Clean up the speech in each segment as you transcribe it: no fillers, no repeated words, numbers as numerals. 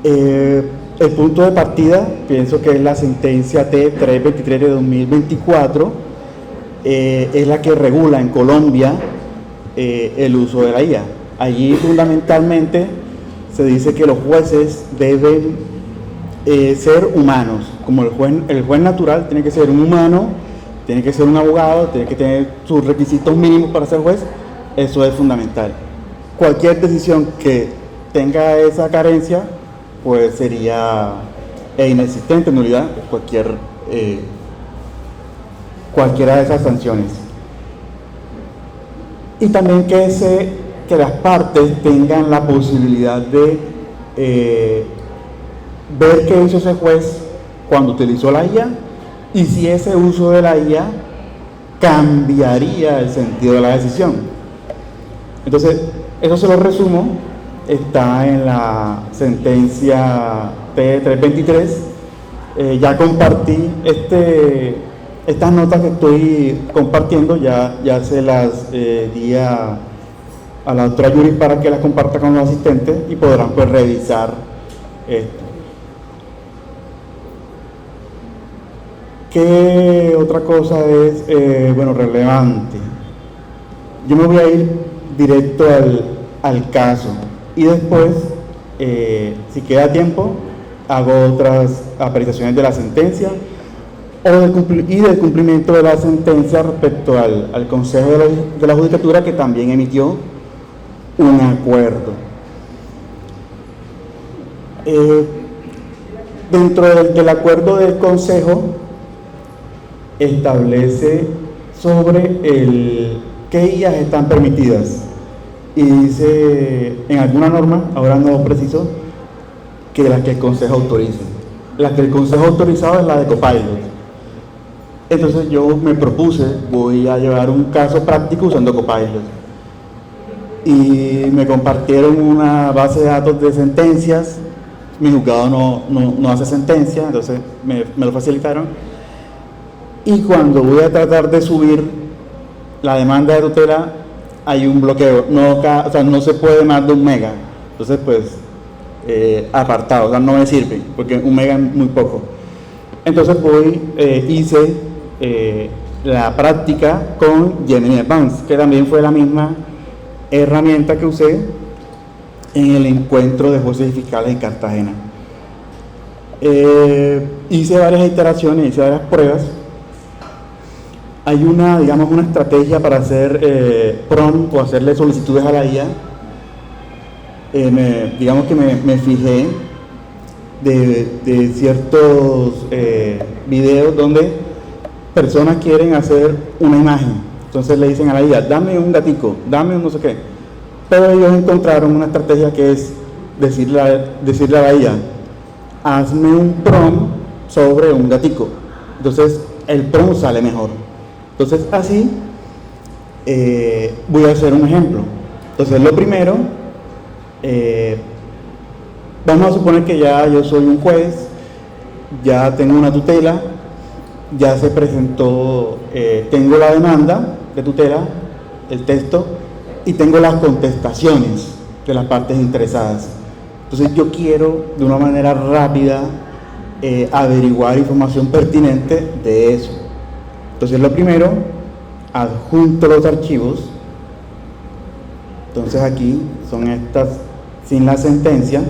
El punto de partida, pienso que es la sentencia T323 de 2024, es la que regula en Colombia el uso de la IA. Allí fundamentalmente se dice que los jueces deben ser humanos, como el juez natural tiene que ser un humano, tiene que ser un abogado, tiene que tener sus requisitos mínimos para ser juez. Eso es fundamental. Cualquier decisión que tenga esa carencia, pues sería inexistente, nulidad, cualquiera de esas sanciones. Y también que las partes tengan la posibilidad de ver qué hizo ese juez cuando utilizó la IA y si ese uso de la IA cambiaría el sentido de la decisión. Entonces, eso se lo resumo, está en la sentencia T323. Ya compartí estas notas que estoy compartiendo, ya se las di a la doctora Yuri para que las comparta con los asistentes y podrán pues revisar esto. ¿Qué otra cosa es relevante? Yo me voy a ir directo al caso y después, si queda tiempo, hago otras apreciaciones de la sentencia y del cumplimiento de la sentencia respecto al Consejo de la Judicatura, que también emitió un acuerdo. Dentro del acuerdo del Consejo establece sobre qué IAs están permitidas y dice en alguna norma, ahora no preciso, que las que el Consejo autorice. La que el Consejo ha autorizado es la de Copilot. Entonces yo me propuse, voy a llevar un caso práctico usando Copilot. Y me compartieron una base de datos de sentencias. Mi juzgado no hace sentencia, entonces me lo facilitaron. Y cuando voy a tratar de subir la demanda de tutela, hay un bloqueo, no se puede más de 1 mega. Entonces pues apartado, o sea, no me sirve, porque 1 mega es muy poco. Entonces hice la práctica con Gemini Advanced, que también fue la misma herramienta que usé en el encuentro de jueces y fiscales en Cartagena. Hice varias iteraciones, hice varias pruebas. Hay una estrategia para hacer prompt o hacerle solicitudes a la IA. Me fijé de ciertos videos donde personas quieren hacer una imagen. Entonces le dicen a la IA, dame un gatico, dame un no sé qué. Pero ellos encontraron una estrategia que es decirle a la IA, hazme un prompt sobre un gatico. Entonces el prompt sale mejor. Entonces así voy a hacer un ejemplo. Entonces lo primero, vamos a suponer que ya yo soy un juez, ya tengo una tutela, ya se presentó, tengo la demanda de tutela, el texto, y tengo las contestaciones de las partes interesadas. Entonces yo quiero de una manera rápida averiguar información pertinente de eso. Entonces lo primero, adjunto los archivos. Entonces aquí son estas sin la sentencia.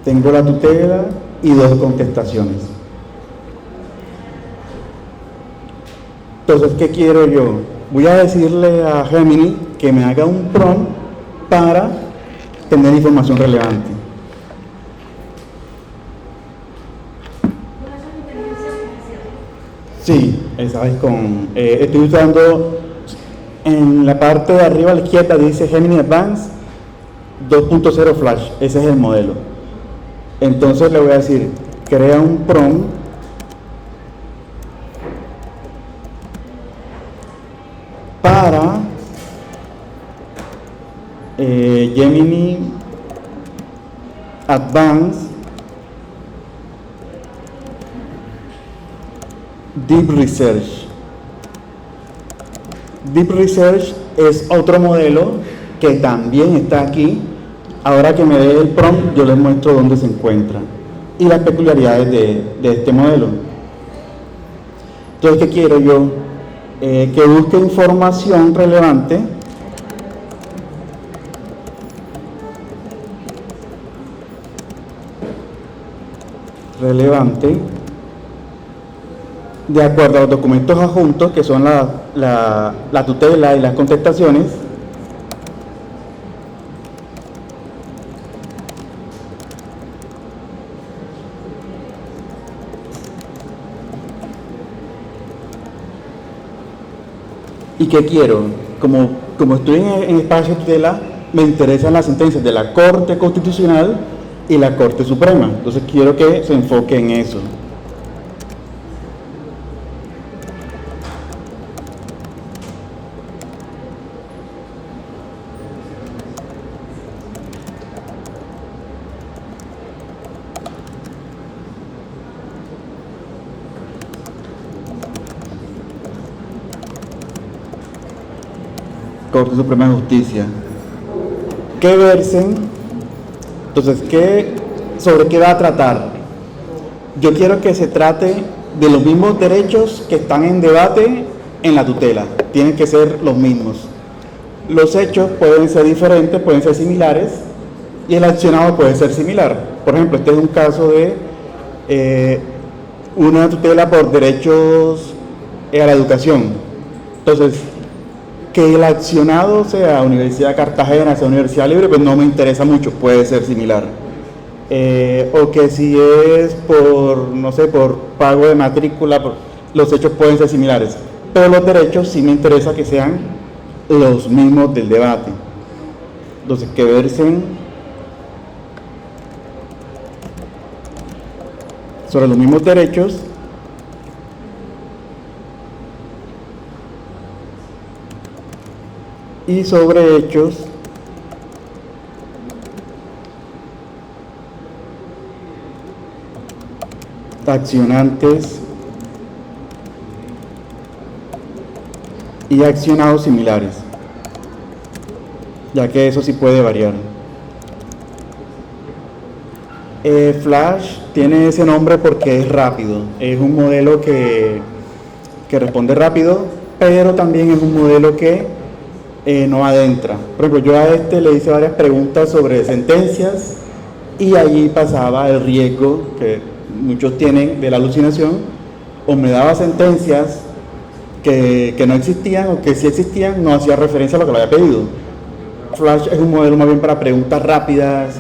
Tengo la tutela y 2 contestaciones. Entonces, ¿qué quiero yo? Voy a decirle a Gemini que me haga un prompt para tener información relevante. Sí, esa es estoy usando en la parte de arriba a la izquierda, dice Gemini Advanced 2.0 Flash, ese es el modelo. Entonces le voy a decir, crea un prompt para Gemini Advanced Deep Research. Deep Research es otro modelo que también está aquí. Ahora que me dé el prompt, yo les muestro dónde se encuentra y las peculiaridades de este modelo. Entonces, ¿qué quiero yo? Que busque información relevante de acuerdo a los documentos adjuntos, que son la tutela y las contestaciones, y que quiero, como estoy en espacio de tutela, me interesan las sentencias de la Corte Constitucional y la Corte Suprema, entonces quiero que se enfoque en eso. Corte Suprema de Justicia. ¿Qué versen? Entonces, ¿sobre qué va a tratar? Yo quiero que se trate de los mismos derechos que están en debate en la tutela. Tienen que ser los mismos. Los hechos pueden ser diferentes, pueden ser similares, y el accionado puede ser similar. Por ejemplo, este es un caso de una tutela por derechos a la educación. Entonces, que el accionado sea Universidad de Cartagena, sea Universidad Libre, pues no me interesa mucho, puede ser similar. O que si es por, no sé, por pago de matrícula, los hechos pueden ser similares. Pero los derechos sí me interesa que sean los mismos del debate. Entonces, que versen sobre los mismos derechos y sobre hechos accionantes y accionados similares, ya que eso sí puede variar. Flash tiene ese nombre porque es rápido, es un modelo que responde rápido, pero también es un modelo que no adentra. Por ejemplo, yo a este le hice varias preguntas sobre sentencias y allí pasaba el riesgo que muchos tienen de la alucinación, o me daba sentencias que no existían, o que si existían no hacía referencia a lo que le había pedido. Flash es un modelo más bien para preguntas rápidas,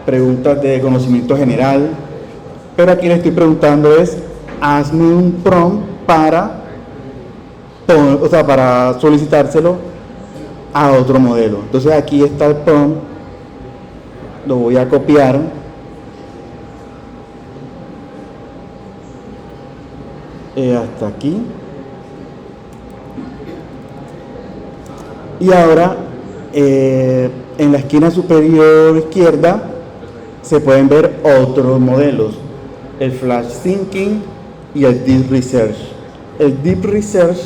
preguntas de conocimiento general, pero aquí le estoy preguntando es, hazme un prompt para solicitárselo a otro modelo. Entonces aquí está el prompt, lo voy a copiar, hasta aquí, y ahora en la esquina superior izquierda se pueden ver otros modelos, el Flash Thinking y el Deep Research. El Deep Research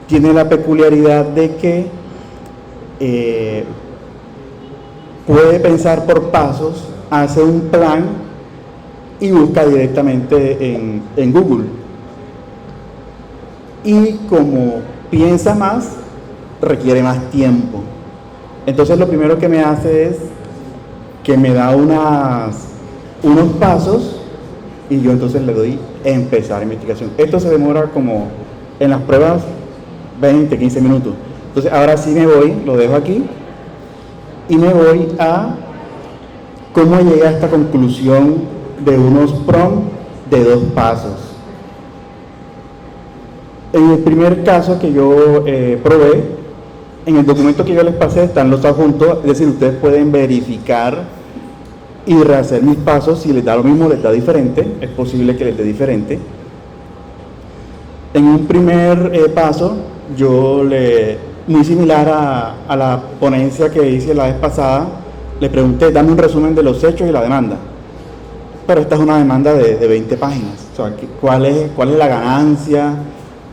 tiene la peculiaridad de que puede pensar por pasos, hace un plan y busca directamente en Google. Y como piensa más, requiere más tiempo. Entonces lo primero que me hace es que me da unos pasos y yo entonces le doy empezar investigación. Esto se demora como en las pruebas 20, 15 minutos. Entonces ahora sí me voy, lo dejo aquí y me voy a cómo llegué a esta conclusión de unos prompts de 2 pasos. En el primer caso que yo probé, en el documento que yo les pasé están los adjuntos, es decir, ustedes pueden verificar y rehacer mis pasos. Si les da lo mismo, les da diferente, es posible que les dé diferente. En un primer paso, muy similar a la ponencia que hice la vez pasada, le pregunté, dame un resumen de los hechos y la demanda. Pero esta es una demanda de 20 páginas. O sea, ¿cuál es la ganancia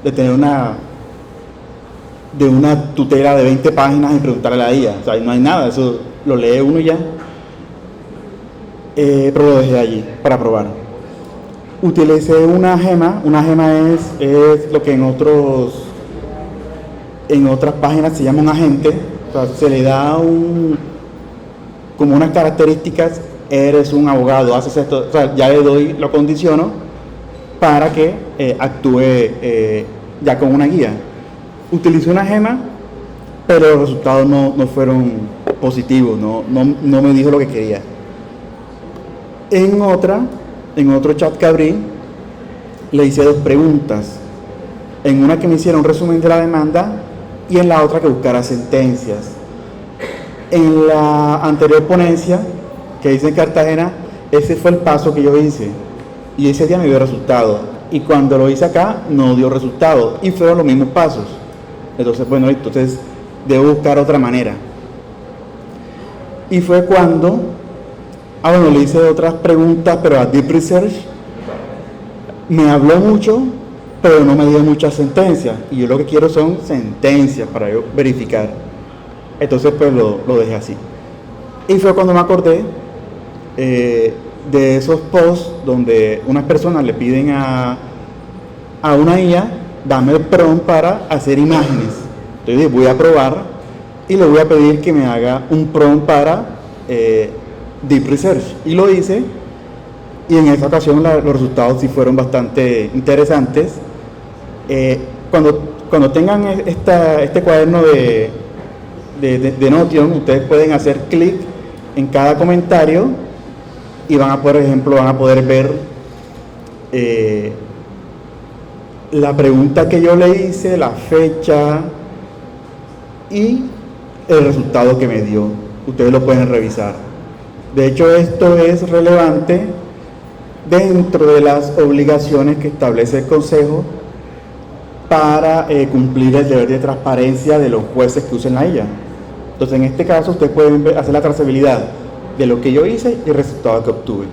de tener de una tutela de 20 páginas y preguntarle a la IA. O sea, no hay nada, eso lo lee uno y ya. Pero lo dejé allí para probar. Utilicé una gema es lo que en otras páginas se llama un agente. O sea, se le da como unas características, eres un abogado, haces esto, o sea, ya le doy, lo condiciono para que actúe ya con una guía. Utilicé una gema, pero los resultados no fueron positivos, no me dijo lo que quería. En otro chat que abrí, le hice 2 preguntas. En una que me hiciera un resumen de la demanda y en la otra que buscara sentencias. En la anterior ponencia que hice en Cartagena, ese fue el paso que yo hice. Y ese día me dio resultado. Y cuando lo hice acá, no dio resultado. Y fueron los mismos pasos. Entonces, bueno, entonces debo buscar otra manera. Y fue cuando... le hice otras preguntas, pero a Deep Research me habló mucho, pero no me dio muchas sentencias. Y yo lo que quiero son sentencias para yo verificar. Entonces, pues lo dejé así. Y fue cuando me acordé de esos posts donde unas personas le piden a una IA, dame el prompt para hacer imágenes. Entonces dije, voy a probar y le voy a pedir que me haga un prompt para Deep Research. Y lo hice, y en esa ocasión los resultados sí fueron bastante interesantes. Cuando tengan este cuaderno de Notion, ustedes pueden hacer clic en cada comentario y van a poder ver la pregunta que yo le hice, la fecha y el resultado que me dio. Ustedes lo pueden revisar. De hecho, esto es relevante dentro de las obligaciones que establece el Consejo para cumplir el deber de transparencia de los jueces que usen la IA. Entonces, en este caso, ustedes pueden hacer la trazabilidad de lo que yo hice y el resultado que obtuve.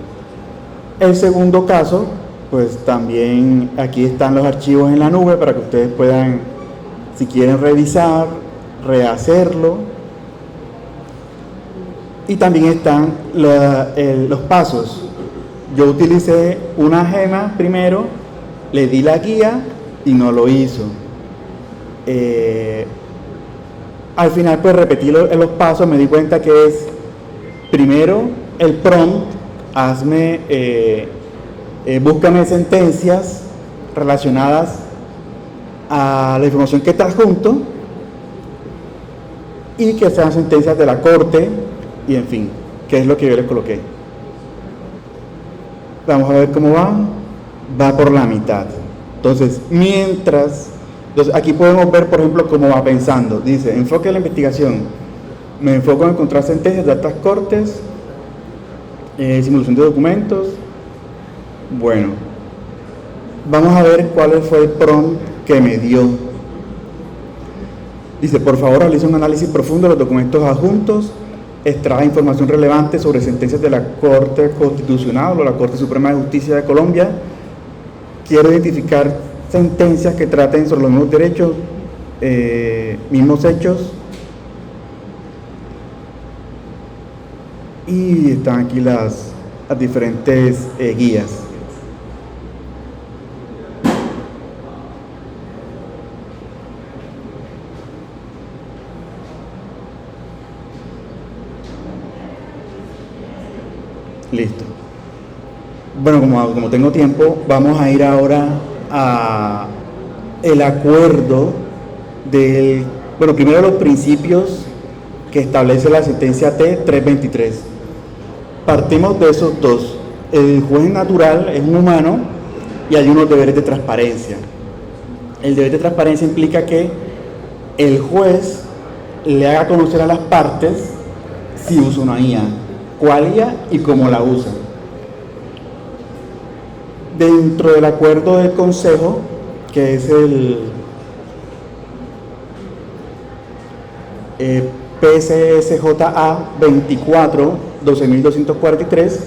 El segundo caso, pues también aquí están los archivos en la nube para que ustedes puedan, si quieren revisar, rehacerlo. Y también están los pasos. Yo utilicé una gema primero, le di la guía y no lo hizo. Al final pues repetí los pasos, me di cuenta que es primero el prompt, búscame sentencias relacionadas a la información que está adjunto y que sean sentencias de la corte y en fin, que es lo que yo les coloqué. Vamos a ver cómo va por la mitad. Entonces aquí podemos ver, por ejemplo, cómo va pensando. Dice, enfoque de la investigación. Me enfoco en encontrar sentencias de altas cortes, simulación de documentos. Bueno, vamos a ver cuál fue el prompt que me dio. Dice, por favor, realice un análisis profundo de los documentos adjuntos, extrae información relevante sobre sentencias de la Corte Constitucional o la Corte Suprema de Justicia de Colombia. Quiero identificar sentencias que traten sobre los mismos derechos, mismos hechos. Y están aquí las diferentes guías. Listo. Bueno, como tengo tiempo, vamos a ir ahora a el acuerdo primero los principios que establece la sentencia T-323. Partimos de esos dos. El juez natural es un humano y hay unos deberes de transparencia. El deber de transparencia implica que el juez le haga conocer a las partes si usa una IA, cuál IA y cómo la usa. Dentro del acuerdo del Consejo, que es el PCSJA 24 12243,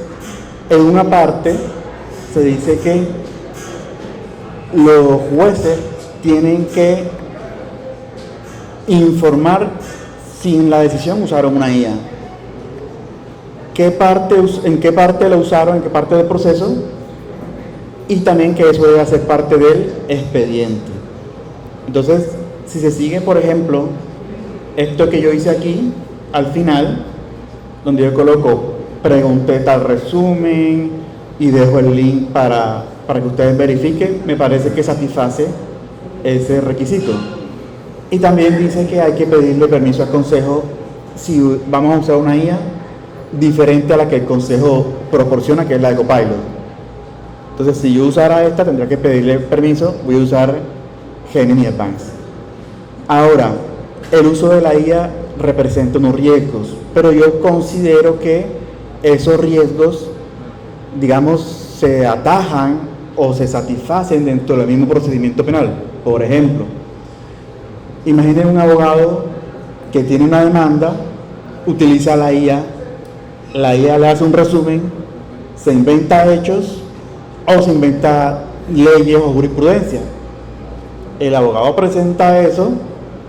en una parte se dice que los jueces tienen que informar si en la decisión usaron una IA. ¿En qué parte lo usaron? ¿En qué parte del proceso? Y también que eso debe ser parte del expediente. Entonces, si se sigue, por ejemplo, esto que yo hice aquí, al final, donde yo coloco, pregunté tal resumen y dejo el link para que ustedes verifiquen, me parece que satisface ese requisito. Y también dice que hay que pedirle permiso al consejo si vamos a usar una IA diferente a la que el consejo proporciona, que es la de Copilot. Entonces, si yo usara esta, tendría que pedirle permiso. Voy a usar Gemini Advanced. Ahora, el uso de la IA representa unos riesgos, pero yo considero que esos riesgos, digamos, se atajan o se satisfacen dentro del mismo procedimiento penal. Por ejemplo, imaginen un abogado que tiene una demanda, utiliza la IA le hace un resumen, se inventa hechos o se inventa leyes o jurisprudencia. El abogado presenta eso,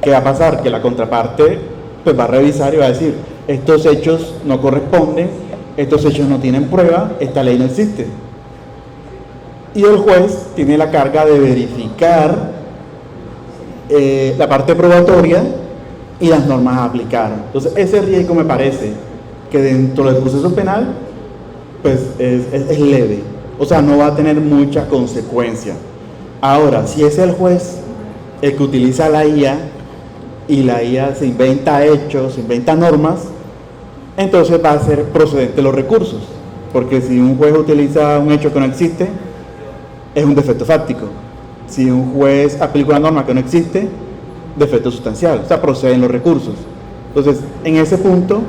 ¿qué va a pasar? Que la contraparte pues va a revisar y va a decir, estos hechos no corresponden, estos hechos no tienen prueba, esta ley no existe. Y el juez tiene la carga de verificar la parte probatoria y las normas a aplicar. Entonces, ese riesgo me parece que dentro del proceso penal pues es leve, o sea, no va a tener mucha consecuencia. Ahora, si es el juez el que utiliza la IA y la IA se inventa hechos, se inventa normas, entonces va a ser procedente los recursos, porque si un juez utiliza un hecho que no existe, es un defecto fáctico. Si un juez aplica una norma que no existe, defecto sustancial, o sea, proceden los recursos. Entonces, en ese punto,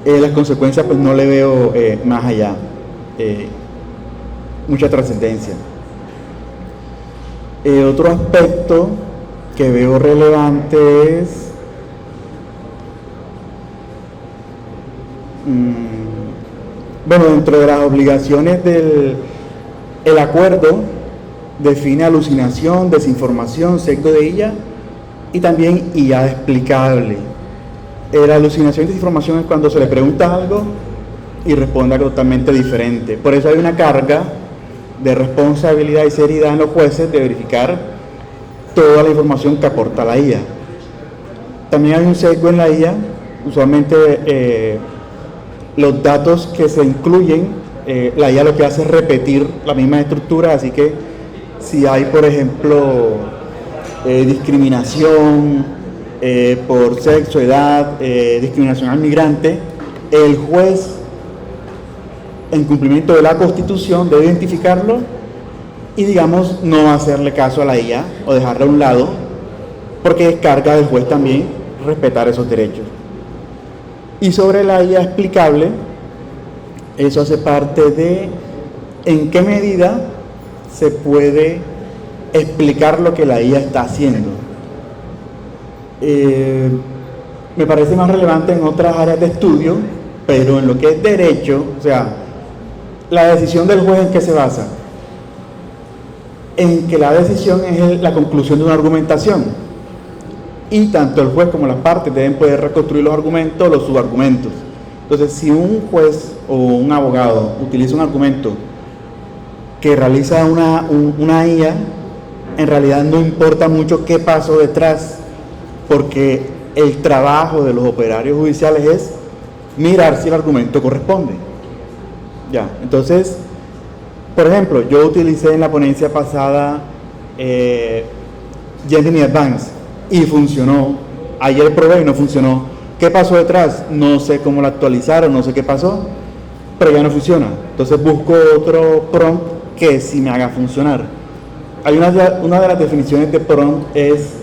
las consecuencias pues no le veo más allá, mucha trascendencia. Otro aspecto que veo relevante es bueno, dentro de las obligaciones el acuerdo define alucinación, desinformación, sesgo de IA y también IA explicable. La alucinación y desinformación es cuando se le pregunta algo y responde algo totalmente diferente. Por eso hay una carga de responsabilidad y seriedad en los jueces de verificar toda la información que aporta la IA. También hay un sesgo en la IA, usualmente los datos que se incluyen, la IA lo que hace es repetir la misma estructura, así que si hay, por ejemplo, discriminación por sexo, edad, discriminación al migrante, el juez, en cumplimiento de la Constitución, debe identificarlo y, digamos, no hacerle caso a la IA o dejarla a un lado, porque es carga del juez también respetar esos derechos. Y sobre la IA explicable, eso hace parte de en qué medida se puede explicar lo que la IA está haciendo. Me parece más relevante en otras áreas de estudio, pero en lo que es derecho, o sea, la decisión del juez, ¿en qué se basa? En que la decisión es la conclusión de una argumentación, y tanto el juez como las partes deben poder reconstruir los argumentos, los subargumentos. Entonces, si un juez o un abogado utiliza un argumento que realiza una IA, en realidad no importa mucho qué pasó detrás, porque el trabajo de los operarios judiciales es mirar si el argumento corresponde. Ya, entonces, por ejemplo, yo utilicé en la ponencia pasada Gemini Advanced y funcionó. Ayer probé y no funcionó. ¿Qué pasó detrás? No sé cómo la actualizaron, no sé qué pasó, pero ya no funciona. Entonces busco otro prompt que sí me haga funcionar. Hay una de las definiciones de prompt es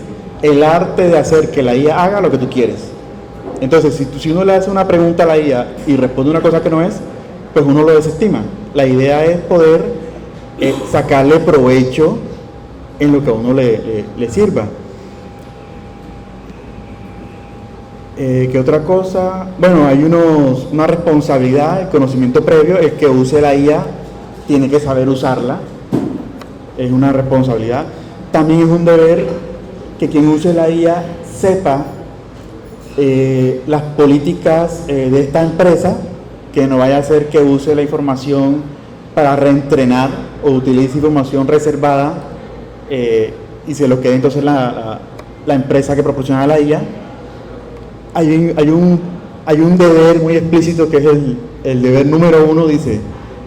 el arte de hacer que la IA haga lo que tú quieres. Entonces, si uno le hace una pregunta a la IA y responde una cosa que no es, pues uno lo desestima. La idea es poder sacarle provecho en lo que a uno le sirva. ¿Qué otra cosa? Bueno, hay una responsabilidad, el conocimiento previo, el que use la IA tiene que saber usarla, es una responsabilidad. También es un deber que quien use la IA sepa las políticas de esta empresa, que no vaya a ser que use la información para reentrenar o utilice información reservada y se lo quede entonces la empresa que proporciona la IA. Hay un deber muy explícito que es el deber número 1, dice: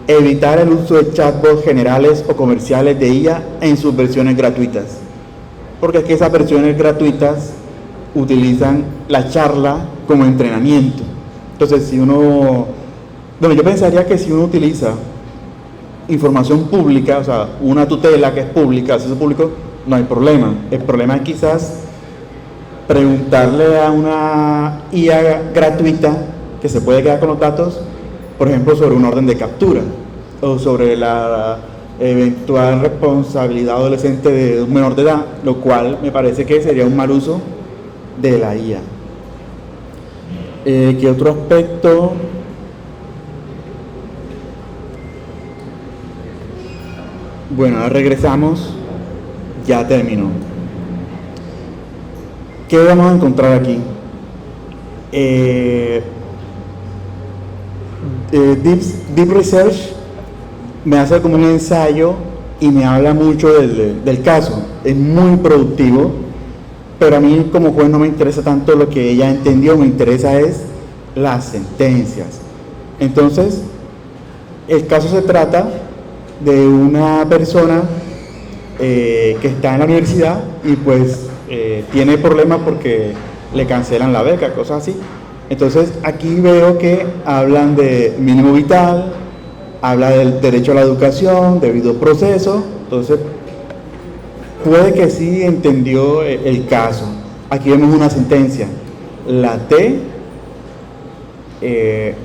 evitar el uso de chatbots generales o comerciales de IA en sus versiones gratuitas. Porque es que esas versiones gratuitas utilizan la charla como entrenamiento. Entonces, si uno... Bueno, yo pensaría que si uno utiliza información pública, o sea, una tutela que es pública, acceso público, no hay problema. El problema es quizás preguntarle a una IA gratuita que se puede quedar con los datos, por ejemplo, sobre un orden de captura o sobre la eventual responsabilidad adolescente de un menor de edad, lo cual me parece que sería un mal uso de la IA. ¿Qué otro aspecto? Bueno, ahora regresamos, ya terminó. ¿Qué vamos a encontrar aquí? Deep Research me hace como un ensayo y me habla mucho del caso. Es muy productivo, pero a mí como juez no me interesa tanto lo que ella entendió, me interesa es las sentencias. Entonces, el caso se trata de una persona que está en la universidad y pues tiene problemas porque le cancelan la beca, cosas así. Entonces aquí veo que hablan de mínimo vital, habla del derecho a la educación, debido proceso. Entonces puede que sí entendió el caso. Aquí vemos una sentencia, la T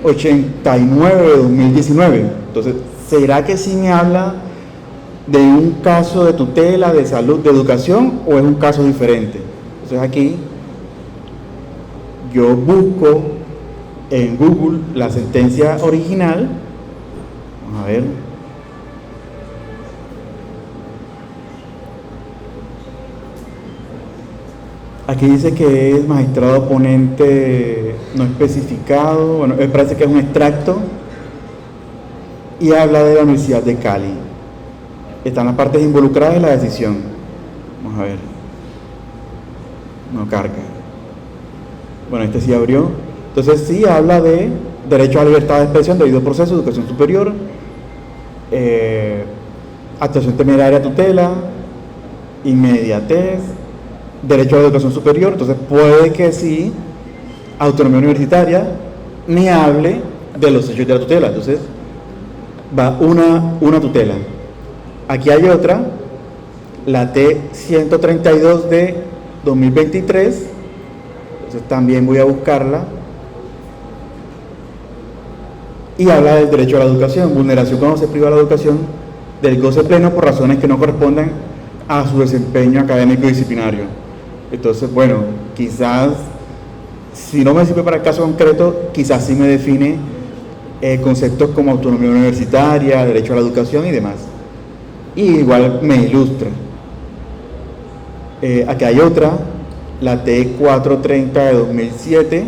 89 de 2019. Entonces, ¿será que sí me habla de un caso de tutela, de salud, de educación, o es un caso diferente? Entonces aquí yo busco en Google la sentencia original. Vamos a ver. Aquí dice que es magistrado ponente no especificado. Bueno, me parece que es un extracto y habla de la Universidad de Cali. Están las partes involucradas en la decisión. Vamos a ver. No carga. Bueno, este sí abrió. Entonces sí habla de derecho a la libertad de expresión, debido proceso, educación superior, actuación temeraria, tutela, inmediatez, derecho a la educación superior. Entonces puede que sí, autonomía universitaria, me hable de los hechos de la tutela. Entonces va una tutela. Aquí hay otra, la T-132 de 2023. Entonces también voy a buscarla. Y habla del derecho a la educación, vulneración cuando se priva la educación del goce pleno por razones que no corresponden a su desempeño académico y disciplinario. Entonces, bueno, quizás, si no me sirve para el caso concreto, quizás sí me define conceptos como autonomía universitaria, derecho a la educación y demás. Y igual me ilustra. Aquí hay otra, la T430 de 2007.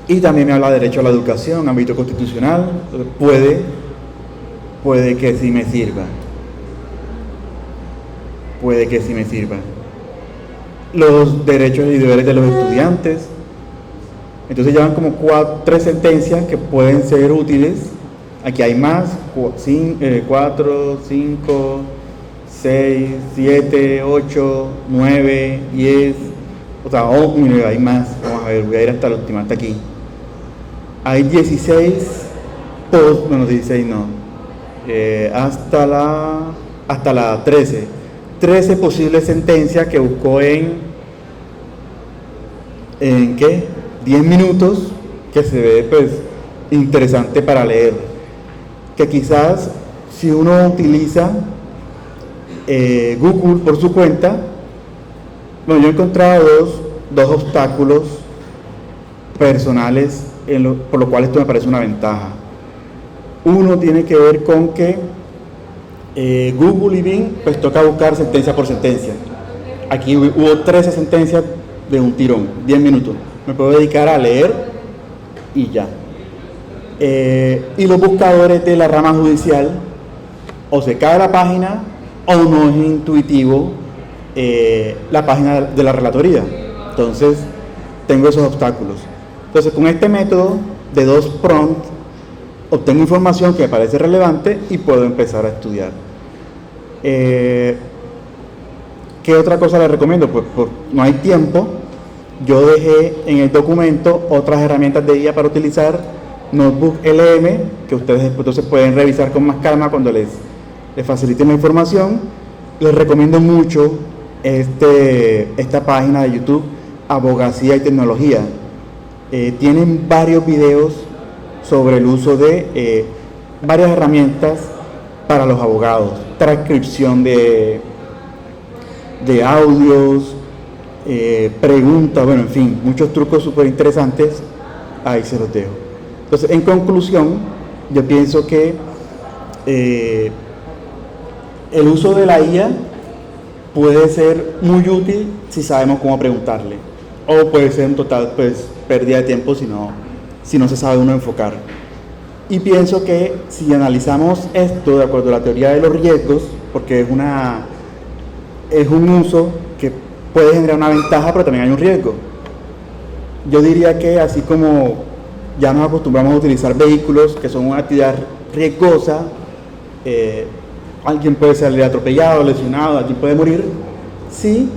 Y también me habla de derecho a la educación, ámbito constitucional. Puede que sí me sirva. Puede que sí me sirva. Los derechos y deberes de los estudiantes. Entonces llevan como 3 sentencias que pueden ser útiles. Aquí hay más, 4, 5, 6, 7, 8, 9, 10. O sea, mire, hay más. Vamos a ver, voy a ir hasta la última, hasta aquí. Hay 16 bueno, 16 no, hasta la 13 posibles sentencias que buscó en ¿qué? 10 minutos, que se ve pues interesante para leer, que quizás si uno utiliza Google por su cuenta. Bueno, yo he encontrado dos obstáculos personales por lo cual esto me parece una ventaja. Uno tiene que ver con que Google y Bing pues toca buscar sentencia por sentencia. Aquí hubo 13 sentencias de un tirón, 10 minutos. Me puedo dedicar a leer y ya. Y los buscadores de la rama judicial, o se cae la página o no es intuitivo la página de la relatoría. Entonces tengo esos obstáculos. Entonces con este método de 2 prompts obtengo información que me parece relevante y puedo empezar a estudiar. ¿Qué otra cosa les recomiendo? Pues no hay tiempo. Yo dejé en el documento otras herramientas de guía para utilizar, Notebook LM, que ustedes entonces pueden revisar con más calma cuando les faciliten la información. Les recomiendo mucho esta página de YouTube, Abogacía y Tecnología. Tienen varios videos sobre el uso de varias herramientas para los abogados, transcripción de audios, preguntas, bueno, en fin, muchos trucos súper interesantes, ahí se los dejo. Entonces, en conclusión, yo pienso que el uso de la IA puede ser muy útil si sabemos cómo preguntarle, o puede ser en total pues pérdida de tiempo si no se sabe uno enfocar. Y pienso que si analizamos esto de acuerdo a la teoría de los riesgos, porque es un uso que puede generar una ventaja, pero también hay un riesgo. Yo diría que así como ya nos acostumbramos a utilizar vehículos que son una actividad riesgosa, alguien puede salir atropellado, lesionado, alguien puede morir, sí,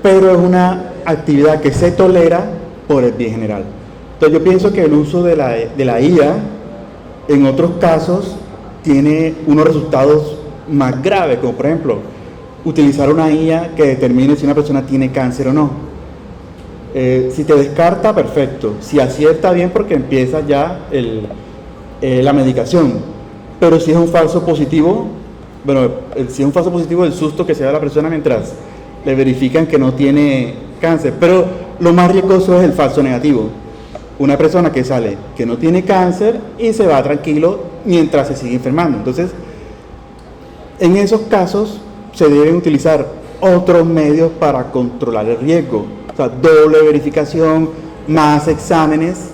pero es una actividad que se tolera por el bien general. Entonces yo pienso que el uso de la IA en otros casos tiene unos resultados más graves, como por ejemplo utilizar una IA que determine si una persona tiene cáncer o no. Si te descarta, perfecto. Si acierta, bien, porque empieza ya la medicación. Pero si es un falso positivo, bueno, si es un falso positivo, el susto que se da a la persona mientras le verifican que no tiene cáncer. Pero lo más riesgoso es el falso negativo. Una persona que sale que no tiene cáncer y se va tranquilo mientras se sigue enfermando. Entonces, en esos casos se deben utilizar otros medios para controlar el riesgo. O sea, doble verificación, más exámenes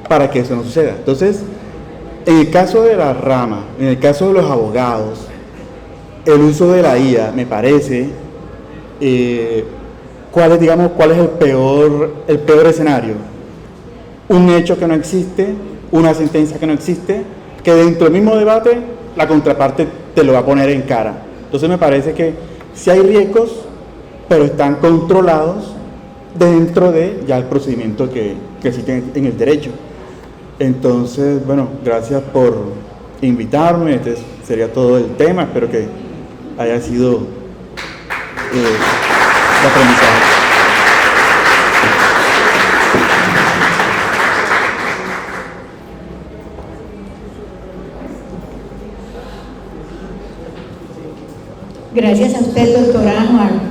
para que eso no suceda. Entonces, en el caso de la rama, en el caso de los abogados, el uso de la IA me parece, ¿cuál es el peor escenario? Un hecho que no existe, una sentencia que no existe, que dentro del mismo debate la contraparte te lo va a poner en cara. Entonces me parece que sí hay riesgos, pero están controlados dentro de ya el procedimiento que existe en el derecho. Entonces, bueno, gracias por invitarme. Este sería todo el tema. Espero que haya sido de aprendizaje. Gracias a usted, doctora Juan.